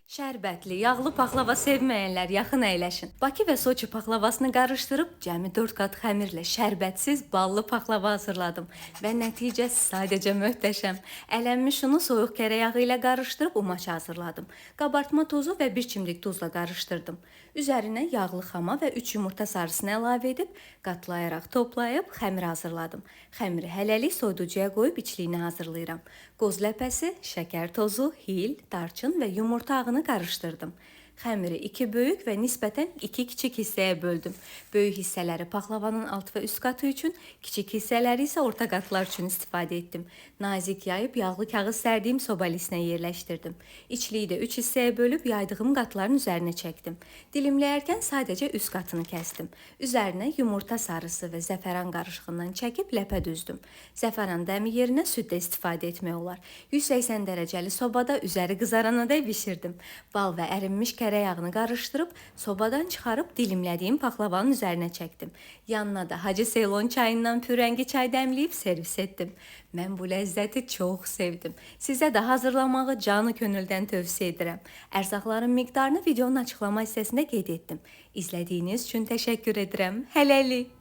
Şərbətli, yağlı paxlava sevməyənlər yaxın əyləşin. Bakı və Soçi paxlavasını qarışdırıb cəmi 4 qat xəmirlə şərbətsiz ballı paxlava hazırladım və nəticəsi sadəcə möhtəşəm. Ələnmiş unu soyuq kərə yağı ilə qarışdırıb umaç hazırladım. Qabartma tozu və 1 çimdik duzla qarışdırdım. Üzərinə yağlı xama və 3 yumurta sarısını əlavə edib qatlayaraq toplayıb xəmir hazırladım. Xəmiri hələlik soyuducuya qoyub içliyini hazırlayıram. Qoz ləpəsi, şəkər tozu, hil, darçın və yumurta ağını qarışdırdım. Xəmiri 2 böyük və nisbətən 2 kiçik hissəyə böldüm. Böyük hissələri paxlavanın alt və üst qatı üçün, kiçik hissələri isə orta qatlar üçün istifadə etdim. Nazik yayıb yağlı kağız sərdiyim soba lisinə yerləşdirdim. İçliyi də 3 hissəyə bölüb yaydığım qatların üzərinə çəkdim. Dilimləyərkən sadəcə üst qatını kəsdim. Üzərinə yumurta sarısı və zəfəran qarışığından çəkib ləpə düzdüm. Zəfəran dəmi yerinə süd də istifadə etmək olar. 180 dərəcəli sobada üzəri qızarana dək bişirdim. Bal və ərinmiş kərə yağını qarışdırıb sobadan çıxarıb dilimlədiyim paxlavanın üzərinə çəkdim. Yanına da Hacı Seylon çayından pürəngi çay dəmləyib servis etdim. Mən bu ləzzəti çox sevdim. Sizə də hazırlamağı canı könüldən tövsiyə edirəm. Ərzaqların miqdarını videonun açıqlama hissəsində qeyd etdim. İzlədiyiniz üçün təşəkkür edirəm. Hələlik.